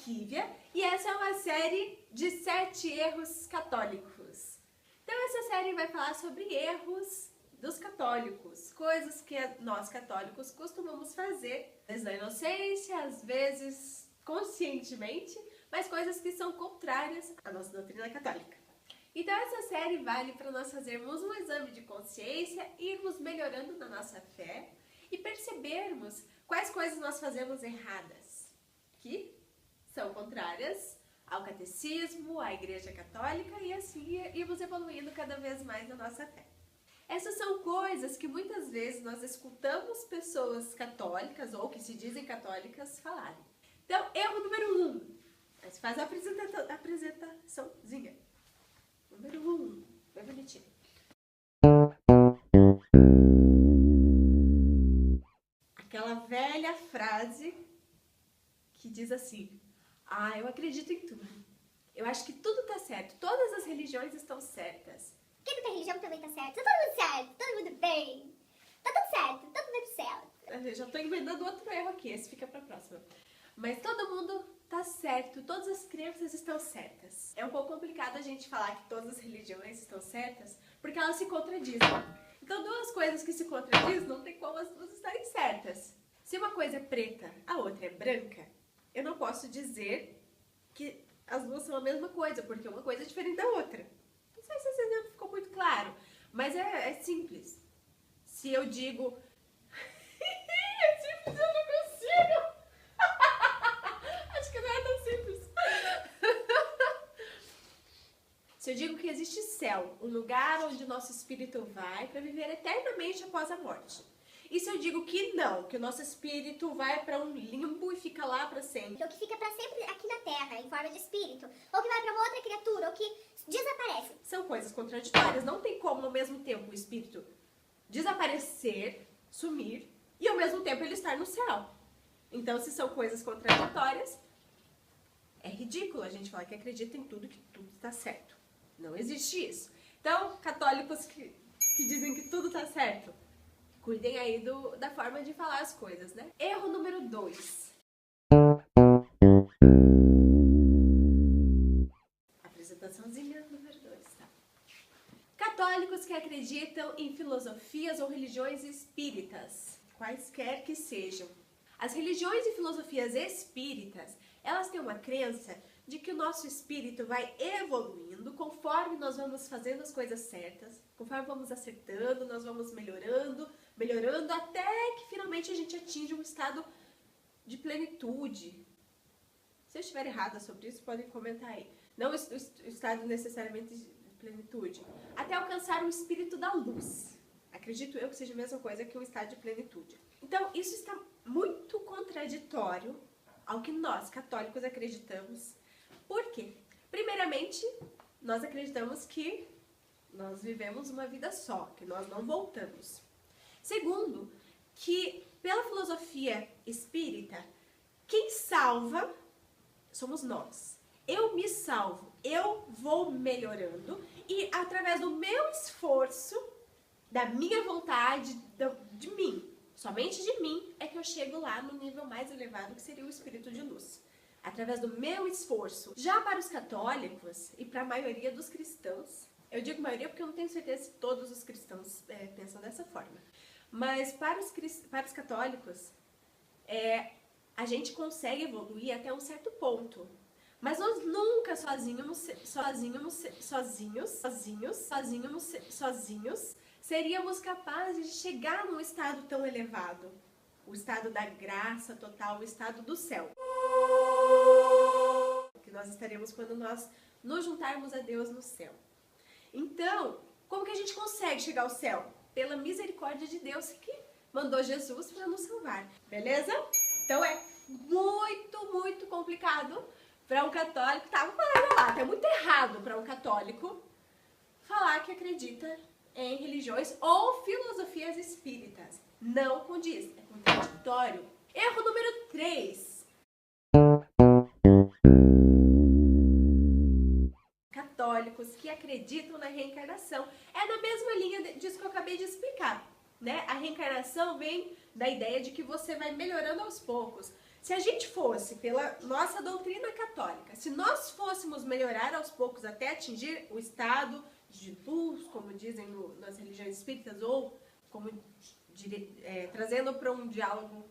Kívia e essa é uma série de 7 erros católicos. Então essa série vai falar sobre erros dos católicos, coisas que nós católicos costumamos fazer, às vezes na inocência, às vezes conscientemente, mas coisas que são contrárias à nossa doutrina católica. Então essa série vale para nós fazermos um exame de consciência, irmos melhorando na nossa fé e percebermos quais coisas nós fazemos erradas, que são contrárias ao catecismo, à Igreja Católica e assim irmos evoluindo cada vez mais na nossa fé. Essas são coisas que muitas vezes nós escutamos pessoas católicas ou que se dizem católicas falarem. Então, erro número 1. Aí você faz a apresentaçãozinha. Número 1. Bem bonitinho. Aquela velha frase que diz assim: eu acredito em tudo. Eu acho que tudo tá certo. Todas as religiões estão certas. Quem não tem religião também tá certo. Tá todo mundo certo, todo mundo bem. Tá tudo certo, todo mundo vai pro céu. Eu já tô emendando outro erro aqui, esse fica pra próxima. Mas todo mundo tá certo, todas as crenças estão certas. É um pouco complicado a gente falar que todas as religiões estão certas, porque elas se contradizem. Então, duas coisas que se contradizem, não tem como as duas estarem certas. Se uma coisa é preta, a outra é branca, eu não posso dizer que as duas são a mesma coisa, porque uma coisa é diferente da outra. Não sei se esse exemplo ficou muito claro, mas é simples. Se eu digo... é simples, eu não consigo! Acho que não é tão simples. Se eu digo que existe céu, um lugar onde o nosso espírito vai para viver eternamente após a morte. E se eu digo que não, que o nosso espírito vai para um limbo e fica lá para sempre? Ou que fica pra sempre aqui na Terra, em forma de espírito. Ou que vai pra uma outra criatura, ou que desaparece. São coisas contraditórias. Não tem como, ao mesmo tempo, o espírito desaparecer, sumir, e ao mesmo tempo ele estar no céu. Então, se são coisas contraditórias, é ridículo a gente falar que acredita em tudo, que tudo está certo. Não existe isso. Então, católicos que dizem que tudo está certo, cuidem aí da forma de falar as coisas, né? Erro número 2. Apresentaçãozinha número 2, tá? Católicos que acreditam em filosofias ou religiões espíritas, quaisquer que sejam. As religiões e filosofias espíritas, elas têm uma crença de que o nosso espírito vai evoluindo conforme nós vamos fazendo as coisas certas, conforme vamos acertando, nós vamos melhorando até que finalmente a gente atinja um estado de plenitude. Se eu estiver errada sobre isso, podem comentar aí. Não o estado necessariamente de plenitude. Até alcançar o espírito da luz. Acredito eu que seja a mesma coisa que um estado de plenitude. Então, isso está muito contraditório ao que nós, católicos, acreditamos. Por quê? Primeiramente, nós acreditamos que nós vivemos uma vida só, que nós não voltamos. Segundo, que pela filosofia espírita, quem salva somos nós. Eu me salvo, eu vou melhorando e através do meu esforço, da minha vontade, de mim, somente de mim, é que eu chego lá no nível mais elevado, que seria o espírito de luz. Através do meu esforço. Já para os católicos e para a maioria dos cristãos, eu digo maioria porque eu não tenho certeza se todos os cristãos pensam dessa forma, mas para os católicos, a gente consegue evoluir até um certo ponto. Mas nós nunca sozinhos seríamos capazes de chegar num estado tão elevado. O estado da graça total, o estado do céu. Que nós estaremos quando nós nos juntarmos a Deus no céu. Então, como que a gente consegue chegar ao céu? Pela misericórdia de Deus que mandou Jesus para nos salvar. Beleza? Então é muito complicado para um católico, vou falar lá, é muito errado para um católico falar que acredita em religiões ou filosofias espíritas. Não condiz, é contraditório. Erro número 3. Católicos que acreditam na reencarnação. É na mesma linha disso que eu acabei de explicar, né? A reencarnação vem da ideia de que você vai melhorando aos poucos. Se a gente fosse, pela nossa doutrina católica, se nós fôssemos melhorar aos poucos até atingir o estado de luz, como dizem nas religiões espíritas, ou como trazendo para um diálogo,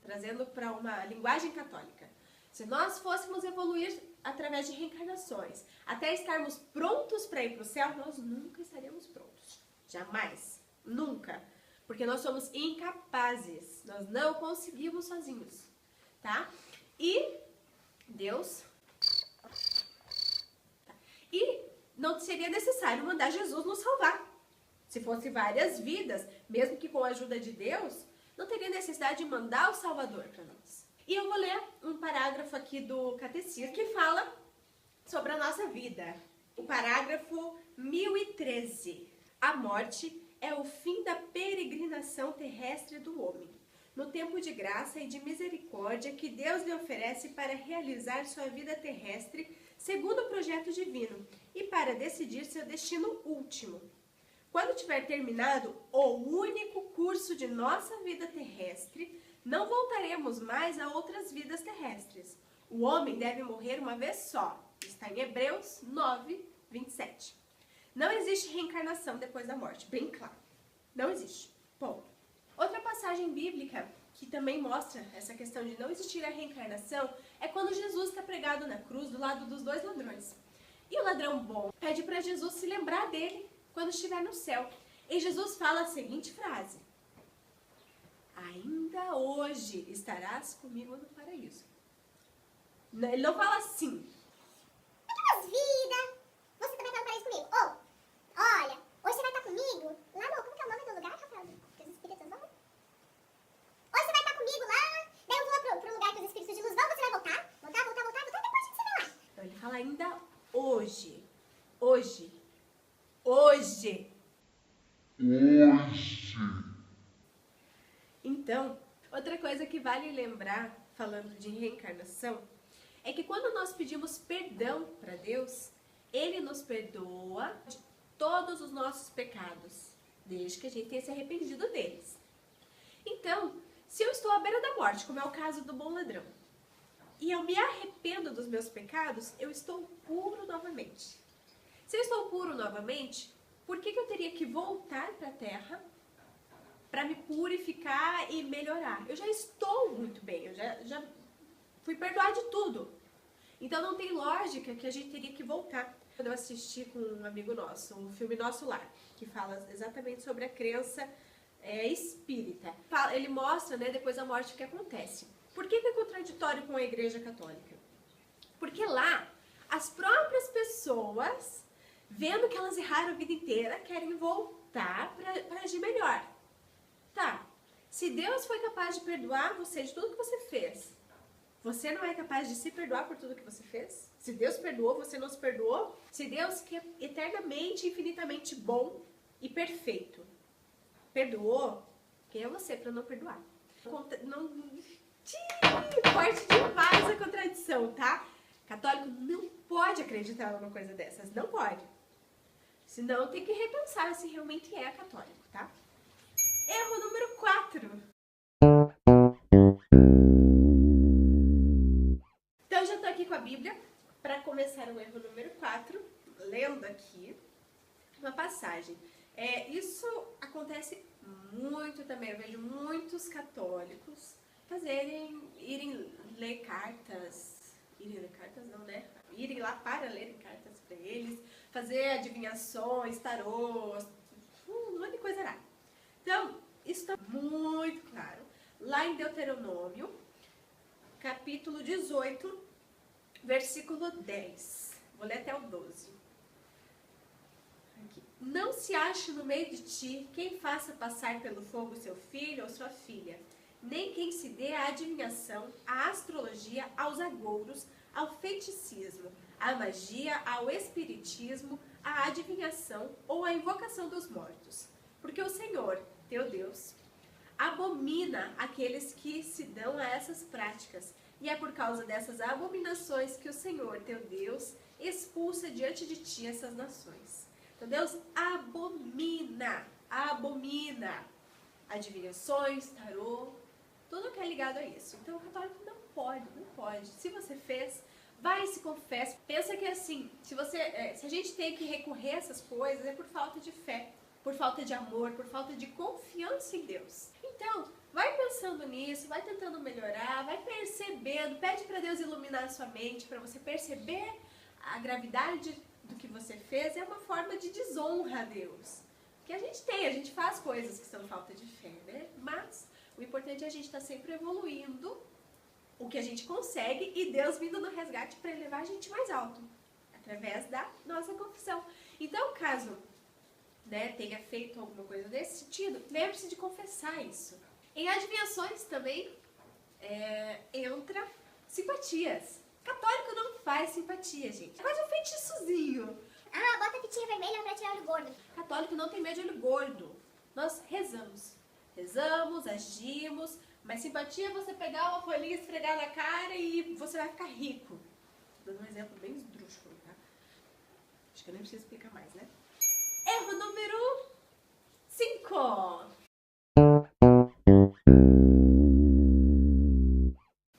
trazendo para uma linguagem católica, se nós fôssemos evoluir através de reencarnações, até estarmos prontos para ir para o céu, nós nunca estaríamos prontos. Jamais. Nunca. Porque nós somos incapazes. Nós não conseguimos sozinhos. Tá? E Deus... E não seria necessário mandar Jesus nos salvar. Se fosse várias vidas, mesmo que com a ajuda de Deus, não teria necessidade de mandar o Salvador para nós. E eu vou ler um parágrafo aqui do Catecismo que fala sobre a nossa vida. O parágrafo 1013. A morte é o fim da peregrinação terrestre do homem, no tempo de graça e de misericórdia que Deus lhe oferece para realizar sua vida terrestre segundo o projeto divino e para decidir seu destino último. Quando tiver terminado o único curso de nossa vida terrestre, não voltaremos mais a outras vidas terrestres. O homem deve morrer uma vez só. Está em Hebreus 9, 27. Não existe reencarnação depois da morte, bem claro. Não existe. Ponto. Outra passagem bíblica que também mostra essa questão de não existir a reencarnação é quando Jesus está pregado na cruz do lado dos dois ladrões. E o ladrão bom pede para Jesus se lembrar dele quando estiver no céu. E Jesus fala a seguinte frase: ainda hoje estarás comigo no paraíso. Ele não fala assim. Vida, você também tá no paraíso comigo. Ou, olha, hoje você vai estar comigo lá no... Como que é o nome do lugar, Rafael? Que os espíritos vão? Hoje você vai estar comigo lá, daí eu vou pro lugar que os espíritos de luz vão, você vai voltar? Voltar, depois de você vai lá. Então ele fala ainda hoje. Então, outra coisa que vale lembrar, falando de reencarnação, é que quando nós pedimos perdão para Deus, Ele nos perdoa de todos os nossos pecados, desde que a gente tenha se arrependido deles. Então, se eu estou à beira da morte, como é o caso do bom ladrão, e eu me arrependo dos meus pecados, eu estou puro novamente. Se eu estou puro novamente, por que eu teria que voltar para a Terra para me purificar e melhorar? Eu já estou muito bem, eu já fui perdoar de tudo. Então não tem lógica que a gente teria que voltar. Eu assisti com um amigo nosso, um filme Nosso Lar, que fala exatamente sobre a crença espírita. Ele mostra, depois da morte, o que acontece. Por que é contraditório com a Igreja Católica? Porque lá, as próprias pessoas, vendo que elas erraram a vida inteira, querem voltar para agir melhor. Tá, se Deus foi capaz de perdoar você de tudo que você fez, você não é capaz de se perdoar por tudo que você fez? Se Deus perdoou, você não se perdoou? Se Deus, que é eternamente, infinitamente bom e perfeito, perdoou, quem é você para não perdoar? Forte demais a contradição, tá? Católico não pode acreditar numa coisa dessas, não pode. Senão tem que repensar se realmente é católico, tá? Erro número 4. Então, já estou aqui com a Bíblia para começar o erro número 4, lendo aqui uma passagem. Isso acontece muito também, eu vejo muitos católicos irem ler cartas para lerem cartas para eles, fazer adivinhações, tarôs, um monte de coisa errada. Então, isso está muito claro. Lá em Deuteronômio, capítulo 18, versículo 10. Vou ler até o 12. Aqui. Não se ache no meio de ti quem faça passar pelo fogo seu filho ou sua filha, nem quem se dê à adivinhação, à astrologia, aos agouros, ao feiticismo, à magia, ao espiritismo, à adivinhação ou à invocação dos mortos. Porque o Senhor, teu Deus, abomina aqueles que se dão a essas práticas. E é por causa dessas abominações que o Senhor, teu Deus, expulsa diante de ti essas nações. Então Deus abomina adivinhações, tarô, tudo que é ligado a isso. Então o católico não pode. Se você fez, vai e se confessa. Pensa que assim, se a gente tem que recorrer a essas coisas é por falta de fé, por falta de amor, por falta de confiança em Deus. Então, vai pensando nisso, vai tentando melhorar, vai percebendo, pede para Deus iluminar a sua mente, para você perceber a gravidade do que você fez. É uma forma de desonra a Deus. Que a gente faz coisas que são falta de fé, né? Mas o importante é a gente estar sempre evoluindo o que a gente consegue e Deus vindo no resgate para elevar a gente mais alto, através da nossa confissão. Então, caso tenha feito alguma coisa nesse sentido, lembre-se de confessar isso. Em adivinhações também entra simpatias. Católico não faz simpatia, gente. É quase um feitiçozinho. Ah, bota a fitinha vermelha pra tirar olho gordo. Católico não tem medo de olho gordo. Nós rezamos. Rezamos, agimos, mas simpatia é você pegar uma folhinha, esfregar na cara e você vai ficar rico. Tô dando um exemplo bem esdrúxulo, tá? Acho que eu nem preciso explicar mais, né? Erro número 5.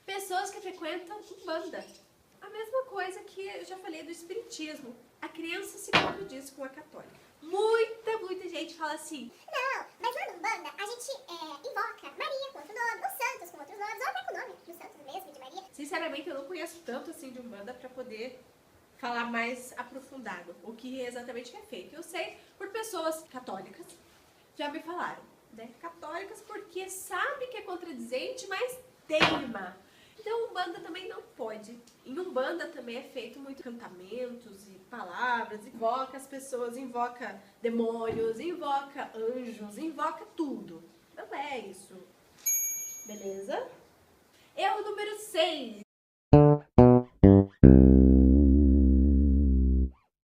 Pessoas que frequentam Umbanda. A mesma coisa que eu já falei do espiritismo. A criança se contradiz com a católica. Muita gente fala assim: não, mas lá no Umbanda a gente invoca Maria com outro nome, os santos com outros nomes, ou até com o nome dos santos mesmo, de Maria. Sinceramente, eu não conheço tanto assim de Umbanda pra poder falar mais aprofundado o que exatamente é feito. Eu sei por pessoas católicas, já me falaram, né? Católicas porque sabe que é contradizente, mas teima. Então, Umbanda também não pode. Em Umbanda também é feito muito cantamentos e palavras, invoca as pessoas, invoca demônios, invoca anjos, invoca tudo. Não é isso. Beleza? Erro número 6.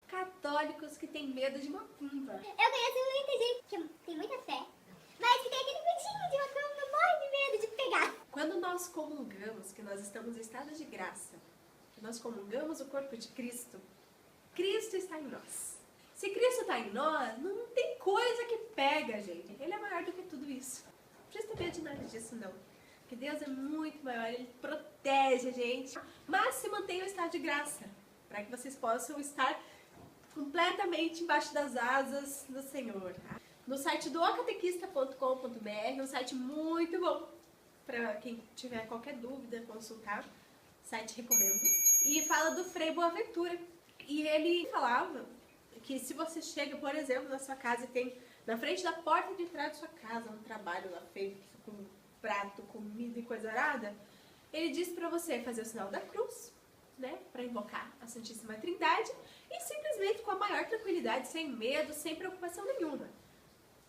Católicos que têm medo de macumba. Eu conheço muita gente que tem muita fé, mas que tem aquele medinho de macumba, morre de medo de pegar. Quando nós comungamos, que nós estamos em estado de graça, que nós comungamos o corpo de Cristo, Cristo está em nós. Se Cristo está em nós, não tem coisa que pega, gente. Ele é maior do que tudo isso. Não precisa ter medo de nada disso, não. Porque Deus é muito maior, Ele protege a gente. Mas se mantenha o estado de graça, para que vocês possam estar completamente embaixo das asas do Senhor. No site do ocatequista.com.br, um site muito bom para quem tiver qualquer dúvida, consultar. Site recomendo. E fala do Frei Boaventura. E ele falava que se você chega, por exemplo, na sua casa e tem na frente da porta de entrada da sua casa um trabalho lá feito com prato, comida e coisa arada, ele diz para você fazer o sinal da cruz, né, para invocar a Santíssima Trindade e simplesmente com a maior tranquilidade, sem medo, sem preocupação nenhuma.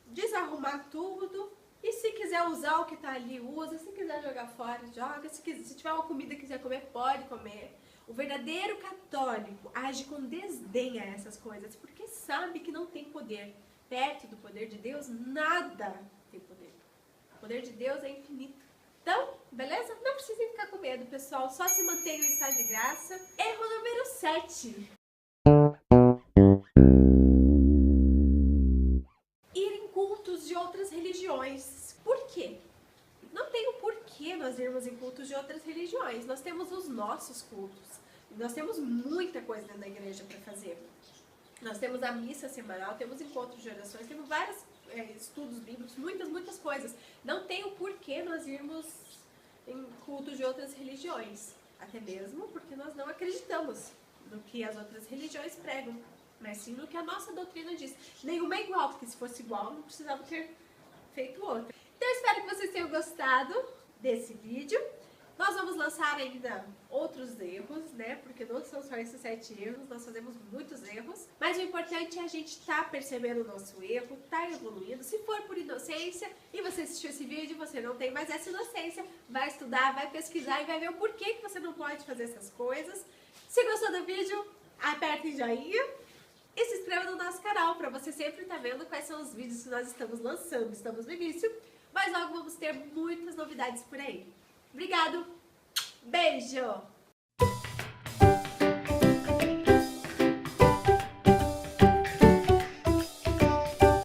Desarrumar tudo e se quiser usar o que está ali, usa. Se quiser jogar fora, joga. Se tiver uma comida que quiser comer, pode comer. O verdadeiro católico age com desdém a essas coisas, porque sabe que não tem poder. Perto do poder de Deus, nada tem poder. O poder de Deus é infinito. Então, beleza? Não precisem ficar com medo, pessoal. Só se mantenham em estado de graça. Erro número 7. Ir em cultos de outras religiões. Por quê? Não tem o porquê nós irmos em cultos de outras religiões. Nós temos os nossos cultos. Nós temos muita coisa dentro da igreja para fazer. Nós temos a missa semanal, temos encontros de orações, temos vários estudos bíblicos, muitas coisas. Não tem o porquê nós irmos em cultos de outras religiões. Até mesmo porque nós não acreditamos no que as outras religiões pregam, mas sim no que a nossa doutrina diz. Nenhuma é igual, porque se fosse igual, não precisava ter feito outra. Então, eu espero que vocês tenham gostado desse vídeo. Nós vamos lançar ainda outros erros, né? Porque não são só esses 7 erros, nós fazemos muitos erros. Mas o importante é a gente estar percebendo o nosso erro, estar evoluindo. Se for por inocência e você assistiu esse vídeo, você não tem mais essa inocência, vai estudar, vai pesquisar e vai ver o porquê que você não pode fazer essas coisas. Se gostou do vídeo, aperta em joinha e se inscreva no nosso canal para você sempre estar vendo quais são os vídeos que nós estamos lançando. Estamos no início, mas logo vamos ter muitas novidades por aí. Obrigado! Beijo!